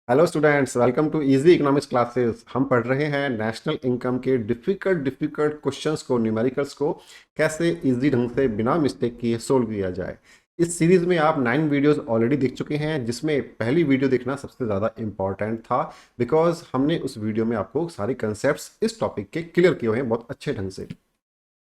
Hello students, welcome to easy economics classes. हम पढ़ रहे हैं नेशनल इनकम के डिफिकल्ट क्वेश्चंस को, न्यूमेरिकल्स को कैसे इजी ढंग से बिना मिस्टेक किए सोल्व किया जाए। इस सीरीज में आप 9 वीडियोस ऑलरेडी देख चुके हैं, जिसमें पहली वीडियो देखना सबसे ज़्यादा इंपॉर्टेंट था बिकॉज हमने उस वीडियो में आपको सारे कंसेप्ट इस टॉपिक के क्लियर किए हुए हैं बहुत अच्छे ढंग से।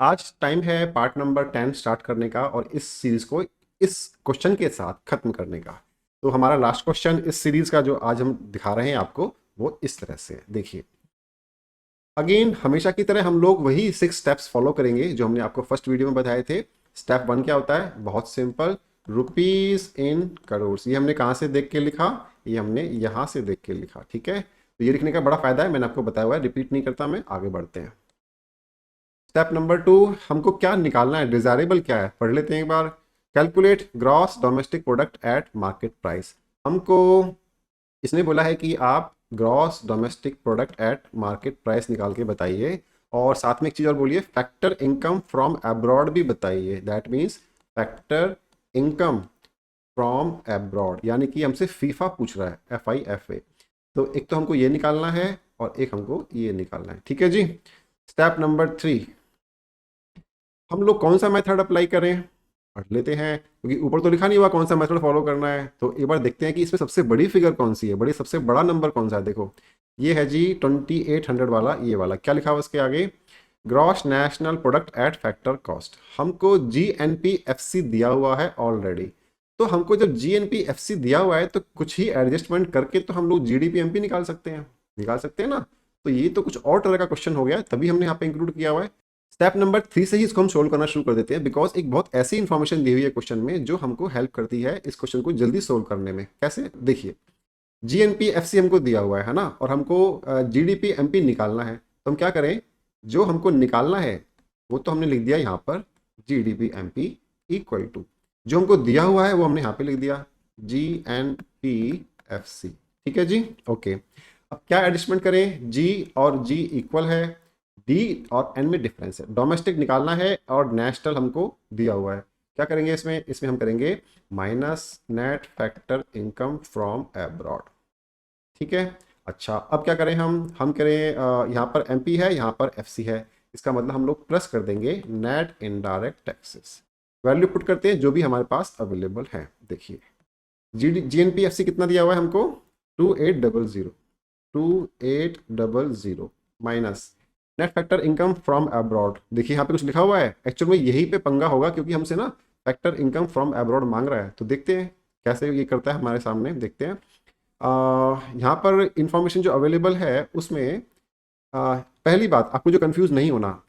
आज टाइम है पार्ट नंबर 10 स्टार्ट करने का और इस सीरीज को इस क्वेश्चन के साथ खत्म करने का। तो हमारा लास्ट क्वेश्चन इस सीरीज का जो आज हम दिखा रहे हैं आपको, वो इस तरह से देखिए। अगेन हमेशा की तरह हम लोग वही 6 स्टेप्स फॉलो करेंगे जो हमने आपको फर्स्ट वीडियो में बताए थे। स्टेप 1 क्या होता है? बहुत सिंपल, रुपीज इन करोड़। ये हमने कहाँ से देख के लिखा? ये हमने यहाँ से देख के लिखा। ठीक है, तो ये लिखने का बड़ा फायदा है, मैंने आपको बताया हुआ है, रिपीट नहीं करता मैं। आगे बढ़ते हैं। स्टेप नंबर 2, हमको क्या निकालना है? डिजायरेबल क्या है, पढ़ लेते हैं एक बार। Calculate gross domestic product at market price. हमको इसने बोला है कि आप gross domestic product at market price निकाल के बताइए, और साथ में एक चीज़ और बोलिए, फैक्टर इनकम फ्रॉम अब्रॉड भी बताइए। That means factor income from abroad, यानी कि हमसे फीफा पूछ रहा है, FIFA। तो एक तो हमको ये निकालना है और एक हमको ये निकालना है। ठीक है जी। स्टेप नंबर 3, हम लोग कौन सा मेथड अप्लाई करें, पढ़ लेते हैं, क्योंकि ऊपर तो लिखा नहीं हुआ कौन सा मेथड फॉलो करना है। तो एक बार देखते हैं कि इसमें सबसे बड़ी फिगर कौन सी है, सबसे बड़ा नंबर कौन सा है। देखो ये है जी 2800 वाला, ये वाला क्या लिखा हुआ इसके आगे? Gross national product at factor cost. हमको GNPFC दिया हुआ है ऑलरेडी। तो हमको जब GNPFC दिया हुआ है तो कुछ ही एडजस्टमेंट करके तो हम लोग GDPMP निकाल सकते हैं ना। तो ये तो कुछ और तरह का क्वेश्चन हो गया, तभी हमने यहाँ पे इंक्लूड किया हुआ है। स्टेप नंबर 3 से ही इसको हम सोल्व करना शुरू कर देते हैं, बिकॉज एक बहुत ऐसी इन्फॉर्मेशन दी हुई है क्वेश्चन में जो हमको हेल्प करती है इस क्वेश्चन को जल्दी सोल्व करने में। कैसे? देखिए, GNPFC हमको दिया हुआ है ना, और हमको GDPMP निकालना है। तो हम क्या करें, जो हमको निकालना है वो तो हमने लिख दिया यहाँ पर GDPMP इक्वल टू, जो हमको दिया हुआ है वो हमने यहाँ पे लिख दिया GNPFC। ठीक है जी, ओके। अब क्या एडजस्टमेंट करें? G और G इक्वल है, D और N में डिफरेंस है, डोमेस्टिक निकालना है और नेशनल हमको दिया हुआ है। क्या करेंगे इसमें हम करेंगे minus net factor income from abroad. ठीक है। अच्छा, अब क्या करें हम करें, यहाँ पर MP है, यहाँ पर FC है, इसका मतलब हम लोग प्लस कर देंगे net indirect taxes. Value put करते हैं जो भी हमारे पास अवेलेबल है। देखिए GNPFC कितना दिया हुआ है हमको? 2800 minus net factor income from abroad. देखिए यहाँ पे कुछ लिखा हुआ है, एक्चुअल में यही पे पंगा होगा, क्योंकि हमसे ना फैक्टर इनकम फ्रॉम अब्रॉड मांग रहा है। तो देखते हैं कैसे ये करता है हमारे सामने, देखते हैं। यहाँ पर इंफॉर्मेशन जो अवेलेबल है उसमें पहली बात, आपको जो कंफ्यूज नहीं होना,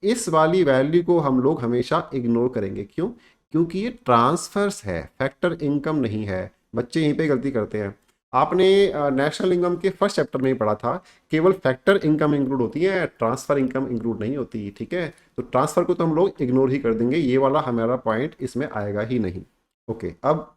इस वाली वैल्यू को हम लोग हमेशा इग्नोर करेंगे। क्यों? क्योंकि ये ट्रांसफर्स है, फैक्टर इनकम नहीं है। बच्चे यहीं पे गलती करते हैं। आपने नेशनल इनकम के फर्स्ट चैप्टर में ही पढ़ा था, केवल फैक्टर इनकम इंक्लूड होती है, ट्रांसफर इनकम इंक्लूड नहीं होती। ठीक है, तो ट्रांसफर को तो हम लोग इग्नोर ही कर देंगे, ये वाला हमारा पॉइंट इसमें आएगा ही नहीं। ओके, अब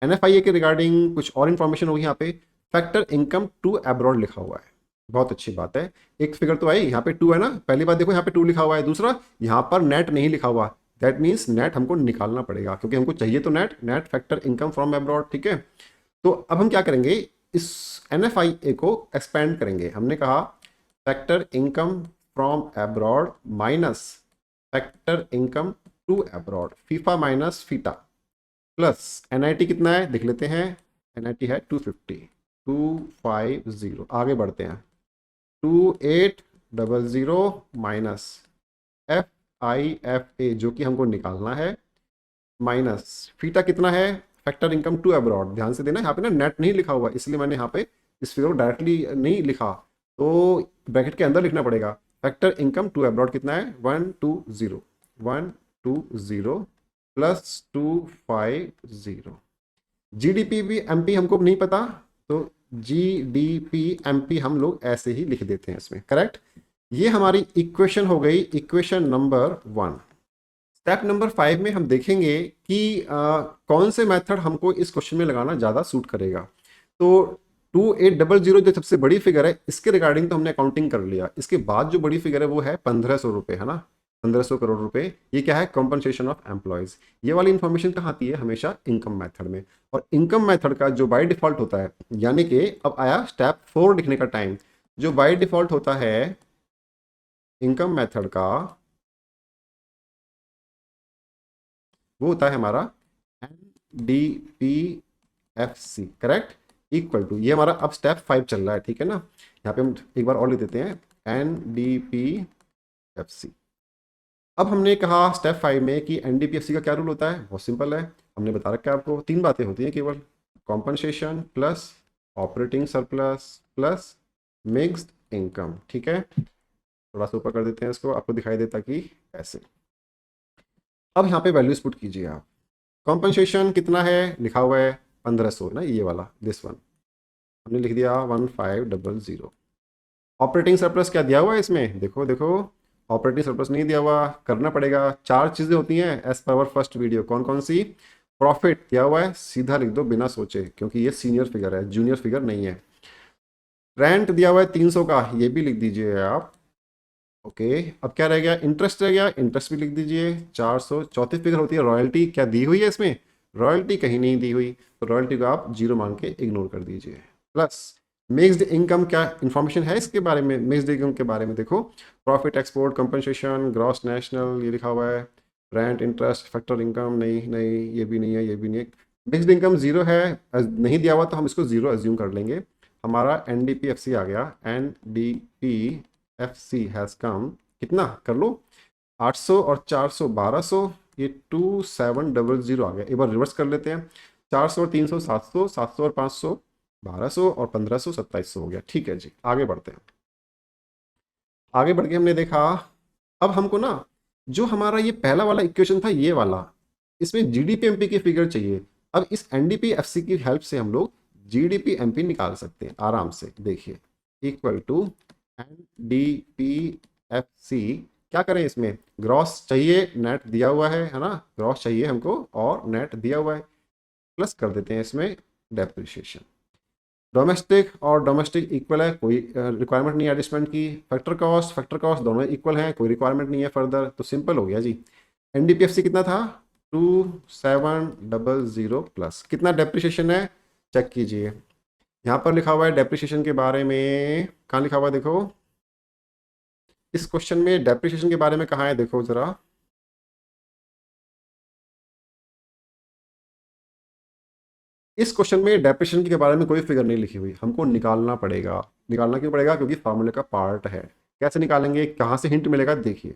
NFIA के रिगार्डिंग कुछ और इन्फॉर्मेशन होगी। यहाँ पे फैक्टर इनकम टू अब्रॉड लिखा हुआ है, बहुत अच्छी बात है। एक फिगर तो आई, यहाँ पे 2 है ना, पहली बात देखो यहाँ पे 2 लिखा हुआ है। दूसरा, यहाँ पर नेट नहीं लिखा हुआ, दैट मीन्स नेट हमको निकालना पड़ेगा, क्योंकि हमको चाहिए तो net factor income from abroad. ठीक है, तो अब हम क्या करेंगे, इस NFIA को एक्सपेंड करेंगे। हमने कहा factor income from abroad minus factor income to abroad, FIFA minus FITA, plus NIT कितना है देख लेते हैं। NIT है 250। आगे बढ़ते हैं। 2800 माइनस FIFA जो कि हमको निकालना है, माइनस फीटा कितना है, फैक्टर इनकम टू अब्रॉड। ध्यान से देना, यहाँ पे ना नेट नहीं लिखा हुआ, इसलिए मैंने यहाँ पे इस फिगर को डायरेक्टली नहीं लिखा, तो ब्रैकेट के अंदर लिखना पड़ेगा। फैक्टर इनकम टू अब्रॉड कितना है? 120 प्लस 250। GDPMP हमको नहीं पता, तो GDPMP हम लोग ऐसे ही लिख देते हैं इसमें, करेक्ट। ये हमारी इक्वेशन हो गई, इक्वेशन नंबर 1। स्टेप नंबर 5 में हम देखेंगे कि कौन से मेथड हमको इस क्वेश्चन में लगाना ज़्यादा सूट करेगा। तो 2800 जो सबसे बड़ी फिगर है, इसके रिगार्डिंग तो हमने अकाउंटिंग कर लिया। इसके बाद जो बड़ी फिगर है वो है 1500 रुपये, है ना। 1500 करोड़ रुपए। ये क्या है? Compensation of employees. ये वाली इंफॉर्मेशन कहाँ आती है? हमेशा इनकम मेथड में। और इनकम मेथड का जो बाय डिफॉल्ट होता है, यानी कि अब आया स्टेप 4 लिखने का टाइम। जो बाय डिफॉल्ट होता है इनकम मेथड का, वो होता है हमारा NDPFC, करेक्ट? इक्वल टू, ये हमारा अब स्टेप 5 चल रहा है, ठीक है ना। यहाँ पे हम एक बार और लिख देते हैं, NDPFC। अब हमने कहा स्टेप 5 में कि NDPFC का क्या रूल होता है? बहुत सिंपल है, हमने बता रखा है आपको। 3 बातें होती हैं केवल, compensation plus operating surplus plus mixed income, ठीक है। थोड़ा सा ऊपर कर देते हैं इसको, आपको दिखाई देता कि ऐसे। अब यहाँ पे वैल्यूज पुट कीजिए आप। कॉम्पनसेशन कितना है? लिखा हुआ है 1500 ना, ये वाला, दिस वन हमने लिख दिया 1500। ऑपरेटिंग सरप्लस क्या दिया हुआ है इसमें? देखो देखो, ऑपरेटिंग सरप्लस नहीं दिया हुआ, करना पड़ेगा। 4 चीज़ें होती हैं as per hour first video. कौन कौन सी? प्रॉफिट दिया हुआ है, सीधा लिख दो बिना सोचे, क्योंकि ये सीनियर फिगर है, जूनियर फिगर नहीं है। रेंट दिया हुआ है 300 का, ये भी लिख दीजिए आप। ओके, अब क्या रह गया? इंटरेस्ट रह गया, इंटरेस्ट भी लिख दीजिए 400। चौथी फिगर होती है रॉयल्टी, क्या दी हुई है इसमें? रॉयल्टी कहीं नहीं दी हुई, तो रॉयल्टी को आप जीरो मान के इग्नोर कर दीजिए। प्लस मिक्स्ड इनकम, क्या इंफॉर्मेशन है इसके बारे में? मिक्स्ड इनकम के बारे में देखो, profit, export, compensation, gross national, ये लिखा हुआ है। रेंट, इंटरेस्ट, फैक्टर इनकम, नहीं नहीं, ये भी नहीं है, ये भी नहीं है। मिक्स्ड इनकम जीरो है, नहीं दिया हुआ तो हम इसको जीरो एज्यूम कर लेंगे। हमारा NDPFC आ गया, NDPFC हैज़ कम, कितना कर लो, 800 और 400 1200, ये 2700 आ गया। एक बार रिवर्स कर लेते हैं, 400 और 300 700, 700 और 500 1200, और 1500 2700 हो गया। ठीक है जी, आगे बढ़ते हैं। आगे बढ़ के हमने देखा, अब हमको ना जो हमारा ये पहला वाला इक्वेशन था, ये वाला, इसमें GDP-MP की फिगर चाहिए। अब इस NDPFC की हेल्प से हम लोग GDP-MP निकाल सकते हैं आराम से। देखिए, इक्वल टू NDPFC, क्या करें इसमें? ग्रॉस चाहिए, नेट दिया हुआ है ना, ग्रॉस चाहिए हमको और नेट दिया हुआ है, प्लस कर देते हैं इसमें डेप्रिसिएशन। डोमेस्टिक और डोमेस्टिक इक्वल है, कोई रिक्वायरमेंट नहीं है एडजस्टमेंट की। फैक्टर कॉस्ट दोनों इक्वल हैं, कोई रिक्वायरमेंट नहीं है फर्दर, तो सिंपल हो गया जी। NDPFC कितना था? 2700 प्लस कितना डेप्रिसिएशन है? चेक कीजिए, यहाँ पर लिखा हुआ है डेप्रिसिएशन के बारे में। कहाँ लिखा हुआ है देखो, इस क्वेश्चन में डेप्रिसिएशन के बारे में कहाँ है, देखो जरा। इस क्वेश्चन में डेप्रिसिएशन के बारे में कोई फिगर नहीं लिखी हुई, हमको निकालना पड़ेगा। निकालना क्यों पड़ेगा? क्योंकि फार्मूले का पार्ट है। कैसे निकालेंगे, कहाँ से हिंट मिलेगा? देखिए,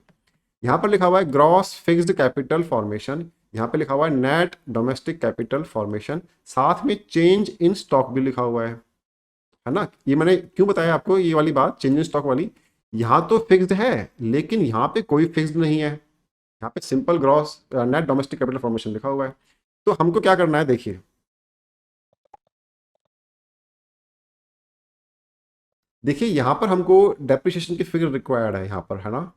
यहाँ पर लिखा हुआ है ग्रॉस फिक्स्ड कैपिटल फॉर्मेशन, यहाँ पे लिखा हुआ है नेट डोमेस्टिक कैपिटल फॉर्मेशन, साथ में चेंज इन स्टॉक भी लिखा हुआ है ना। ये मैंने क्यों बताया आपको ये वाली बात, चेंज इन स्टॉक वाली? यहाँ तो फिक्स्ड है, लेकिन यहाँ पे कोई फिक्स्ड नहीं है, यहाँ पे simple gross net domestic capital formation लिखा हुआ है। तो हमको क्या करना है, देखिए, देखिए यहाँ पर हमको डेप्रिसिएशन की फिगर रिक्वायर्ड है यहाँ पर, है ना।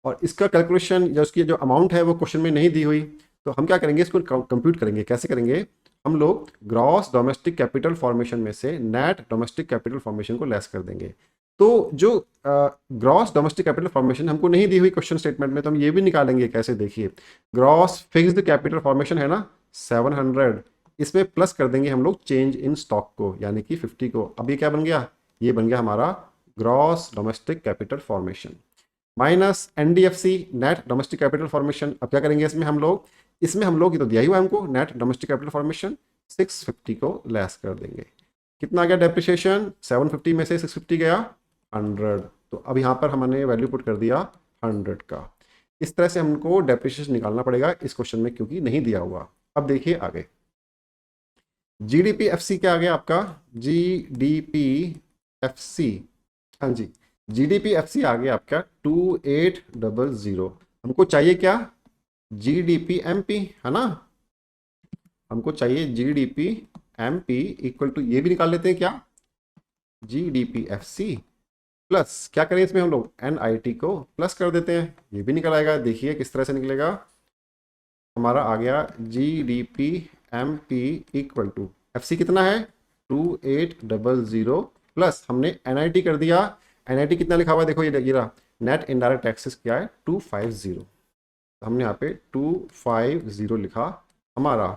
और इसका कैलकुलेशन या उसकी जो अमाउंट है वो क्वेश्चन में नहीं दी हुई, तो हम क्या करेंगे, इसको कंप्यूट करेंगे। कैसे करेंगे? हम लोग ग्रॉस डोमेस्टिक कैपिटल फॉर्मेशन में से नेट डोमेस्टिक कैपिटल फॉर्मेशन को लेस कर देंगे। तो जो ग्रॉस डोमेस्टिक कैपिटल फॉर्मेशन हमको नहीं दी हुई क्वेश्चन स्टेटमेंट में, तो हम ये भी निकालेंगे। कैसे? देखिए, ग्रॉस फिक्स्ड कैपिटल फॉर्मेशन है ना 700, इसमें प्लस कर देंगे हम लोग चेंज इन स्टॉक को, यानी कि 50 को। अब ये क्या बन गया? ये बन गया हमारा gross domestic capital formation minus NDFC net domestic capital formation. अब क्या करेंगे इसमें हम लोग, ये तो दिया ही हुआ है हमको नेट डोमेस्टिक कैपिटल फॉर्मेशन, 650 को लेस कर देंगे। कितना आ गया डेप्रिसिएशन? 750 में से 650 गया 100, तो अब यहाँ पर हमने वैल्यू पुट कर दिया 100 का। इस तरह से हमको डेप्रिसिएशन निकालना पड़ेगा इस क्वेश्चन में, क्योंकि नहीं दिया हुआ। अब देखिए आगे, GDPFC क्या आ गया आपका? GDPFC, हाँ जी, GDPFC आ गया आपका 2800। हमको चाहिए क्या? GDP-MP, है ना। हमको चाहिए GDP-MP इक्वल टू, ये भी निकाल लेते हैं क्या, GDPFC प्लस क्या करें इसमें हम लोग, NIT को प्लस कर देते हैं, ये भी निकल आएगा। देखिए किस तरह से निकलेगा, हमारा आ गया GDP-MP इक्वल टू, FC कितना है 2800 प्लस हमने NIT कर दिया। NIT कितना लिखा हुआ है देखो, ये रहा नेट इनडायरेक्ट टैक्सेस क्या है 250, तो हमने यहाँ पे 250 लिखा, हमारा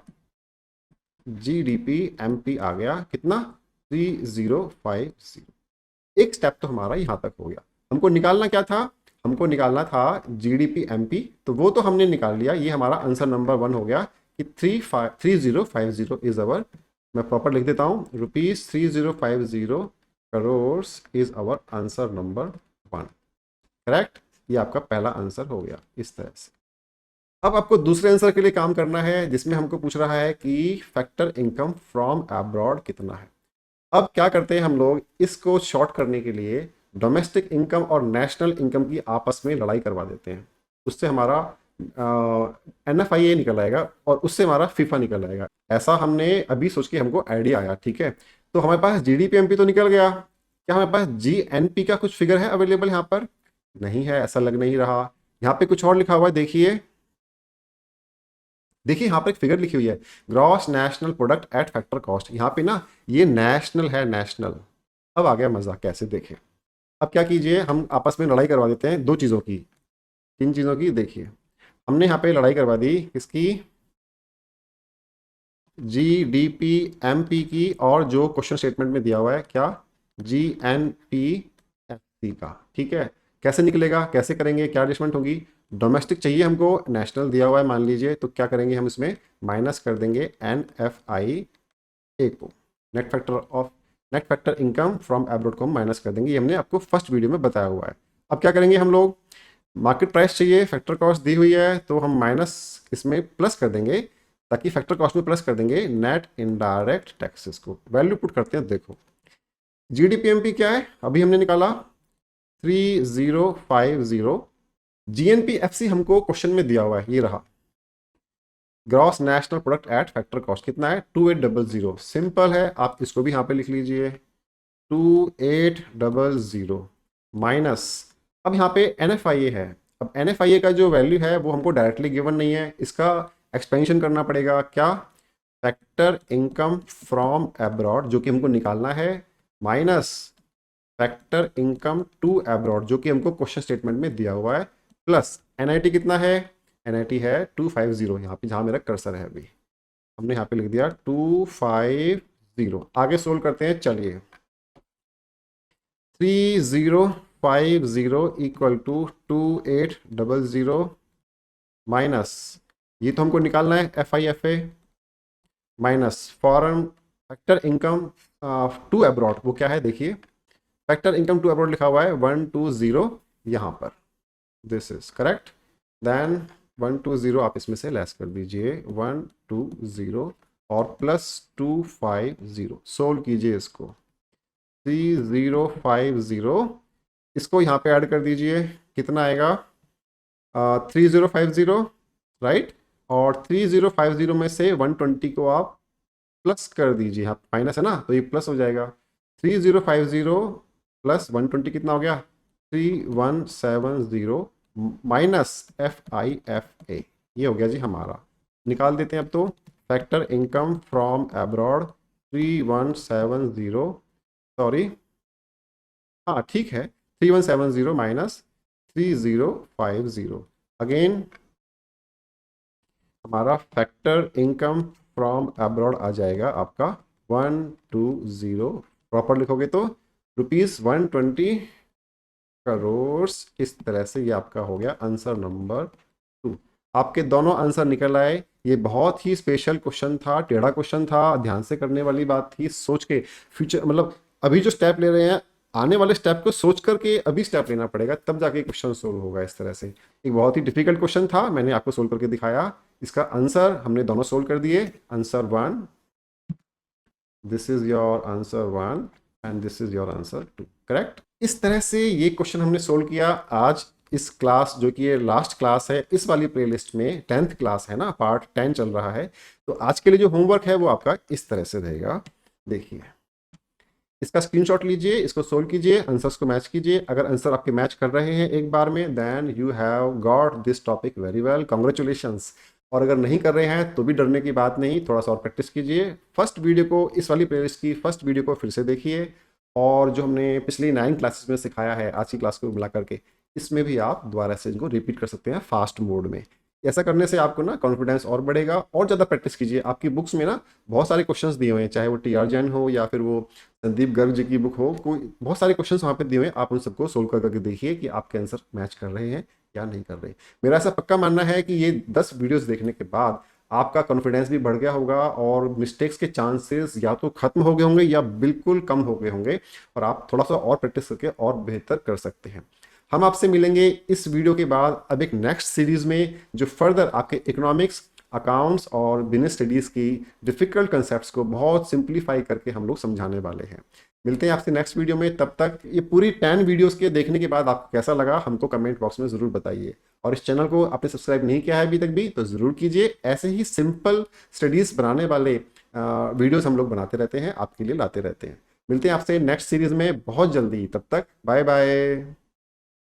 GDP MP आ गया कितना 3050। एक स्टेप तो हमारा यहाँ तक हो गया। हमको निकालना क्या था, हमको निकालना था GDP MP, तो वो तो हमने निकाल लिया, ये हमारा आंसर नंबर 1 हो गया कि 3050 इज अवर, मैं प्रॉपर लिख देता हूँ, ₹3050 crore is our answer number 1, correct. ये आपका पहला आंसर हो गया इस तरह से। अब आपको दूसरे आंसर के लिए काम करना है, जिसमें हमको पूछ रहा है कि फैक्टर इनकम फ्रॉम अब्रॉड कितना है। अब क्या करते हैं हम लोग, इसको शॉर्ट करने के लिए डोमेस्टिक इनकम और नेशनल इनकम की आपस में लड़ाई करवा देते हैं, उससे हमारा NFIA निकल आएगा और उससे हमारा फीफा निकल आएगा। ऐसा हमने अभी सोच के हमको आइडिया आया, ठीक है। तो हमारे पास GDP MP तो निकल गया, क्या हमारे पास GNP का कुछ फिगर है अवेलेबल यहाँ पर? नहीं है, ऐसा लग नहीं रहा। यहाँ पे कुछ और लिखा हुआ है, देखिए देखिए यहाँ पर एक फिगर लिखी हुई है, gross national product at factor cost. यहाँ पे ना ये नेशनल है, नेशनल। अब आ गया मजा, कैसे देखें। अब क्या कीजिए, हम आपस में लड़ाई करवा देते हैं दो चीज़ों की, किन चीज़ों की, देखिए हमने यहाँ पे लड़ाई करवा दी किसकी, GDP MP की, और जो क्वेश्चन स्टेटमेंट में दिया हुआ है क्या, GNP FC का, ठीक है। कैसे निकलेगा, कैसे करेंगे, क्या एडजस्टमेंट होगी, डोमेस्टिक चाहिए हमको, नेशनल दिया हुआ है मान लीजिए, तो क्या करेंगे हम इसमें माइनस कर देंगे NFIA को, net factor income from abroad को हम माइनस कर देंगे, ये हमने आपको फर्स्ट वीडियो में बताया हुआ है। अब क्या करेंगे हम लोग, मार्केट प्राइस चाहिए, फैक्टर कॉस्ट दी हुई है, तो हम माइनस इसमें प्लस कर देंगे, ताकि फैक्टर कॉस्ट में प्लस कर देंगे नेट इनडायरेक्ट टैक्सेस को, वैल्यू पुट करते हैं। देखो GDP MP क्या है, अभी हमने निकाला 3050, GNP FC हमको क्वेश्चन में दिया हुआ है, ये रहा, gross national product at factor cost कितना है 2800, सिंपल है, आप इसको भी यहाँ पे लिख लीजिए 2800 माइनस, अब यहाँ पे NFIA है। अब NFIA का जो वैल्यू है वो हमको डायरेक्टली गिवन नहीं है, इसका एक्सपेंशन करना पड़ेगा, क्या, फैक्टर इनकम फ्रॉम एब्रॉड जो कि हमको निकालना है, minus factor income to abroad जो कि हमको क्वेश्चन स्टेटमेंट में दिया हुआ है, प्लस NIT कितना है, NIT है 250, यहाँ पे जहाँ मेरा कर्सर है अभी हमने यहाँ पे लिख दिया 250। आगे सोल्व करते हैं, चलिए 3050 इक्वल टू 2800 माइनस, ये तो हमको निकालना है FIFA, minus foreign factor income to abroad, वो क्या है देखिए, फैक्टर इनकम टू अब्रॉड लिखा हुआ है 120 यहाँ पर, दिस इज करेक्ट, देन 120 आप इसमें से लेस कर दीजिए 120 और प्लस 250, सोल्व कीजिए इसको 3050, इसको यहाँ पे ऐड कर दीजिए, कितना आएगा 3050 राइट, और 3050 में से 120 को आप प्लस कर दीजिए, यहाँ माइनस है ना तो ये प्लस हो जाएगा, 3050 प्लस 120 कितना हो गया 3170 माइनस FIFA, ये हो गया जी हमारा। निकाल देते हैं अब तो, factor income from abroad 3170, sorry हाँ ठीक है 3170 माइनस 3050, अगेन हमारा फैक्टर इनकम फ्रॉम अब्रॉड आ जाएगा आपका 120, प्रॉपर लिखोगे तो ₹120 करोड़, इस तरह से ये आपका हो गया आंसर नंबर 2। आपके दोनों आंसर निकल आए, ये बहुत ही स्पेशल क्वेश्चन था, टेढ़ा क्वेश्चन था, ध्यान से करने वाली बात थी, सोच के फ्यूचर मतलब अभी जो स्टेप ले रहे हैं आने वाले स्टेप को सोच करके अभी स्टेप लेना पड़ेगा, तब जाके क्वेश्चन सोल्व होगा। इस तरह से एक बहुत ही डिफिकल्ट क्वेश्चन था, मैंने आपको सोल्व करके दिखाया, इसका आंसर हमने दोनों सोल्व कर दिए, answer 1, this is your answer 1 and this is your answer 2, correct. इस तरह से ये क्वेश्चन हमने सोल्व किया आज इस क्लास, जो कि ये लास्ट क्लास है इस वाली प्लेलिस्ट में, 10th क्लास है ना, पार्ट 10 चल रहा है। तो आज के लिए जो होमवर्क है वो आपका इस तरह से रहेगा, देखिए इसका स्क्रीनशॉट लीजिए, इसको सोल्व कीजिए, आंसर्स को मैच कीजिए, अगर आंसर आपके मैच कर रहे हैं एक बार में then you have got this topic very well, congratulations. और अगर नहीं कर रहे हैं तो भी डरने की बात नहीं, थोड़ा सा और प्रैक्टिस कीजिए। फर्स्ट वीडियो को, इस वाली प्लेलिस्ट की फर्स्ट वीडियो को फिर से देखिए, और जो हमने पिछली 9 क्लासेस में सिखाया है आज की क्लास को मिला करके इसमें भी आप दोबारा से इनको रिपीट कर सकते हैं फास्ट मोड में। ऐसा करने से आपको ना कॉन्फिडेंस और बढ़ेगा, और ज़्यादा प्रैक्टिस कीजिए। आपकी बुक्स में ना बहुत सारे क्वेश्चंस दिए हुए हैं, चाहे वो टी आर जैन हो या फिर वो संदीप गर्ग जी की बुक हो, कोई बहुत सारे क्वेश्चंस वहाँ पे दिए हुए हैं। आप उन सबको सोल्व कर करके देखिए कि आपके आंसर मैच कर रहे हैं या नहीं कर रहे। मेरा ऐसा पक्का मानना है कि ये 10 वीडियोस देखने के बाद आपका कॉन्फिडेंस भी बढ़ गया होगा और मिस्टेक्स के चांसेस या तो खत्म हो गए होंगे या बिल्कुल कम हो गए होंगे, और आप थोड़ा सा और प्रैक्टिस करके और बेहतर कर सकते हैं। हम आपसे मिलेंगे इस वीडियो के बाद अब एक नेक्स्ट सीरीज में, जो फर्दर आपके इकोनॉमिक्स, अकाउंट्स और बिजनेस स्टडीज़ की डिफ़िकल्ट कंसेप्ट्स को बहुत सिंप्लीफाई करके हम लोग समझाने वाले हैं। मिलते हैं आपसे नेक्स्ट वीडियो में। तब तक ये पूरी 10 वीडियोस के देखने के बाद आपको कैसा लगा हमको कमेंट बॉक्स में ज़रूर बताइए, और इस चैनल को आपने सब्सक्राइब नहीं किया है अभी तक भी तो ज़रूर कीजिए। ऐसे ही सिंपल स्टडीज़ बनाने वाले वीडियोस हम लोग बनाते रहते हैं, आपके लिए लाते रहते हैं। मिलते हैं आपसे नेक्स्ट सीरीज़ में बहुत जल्दी, तब तक बाय बाय।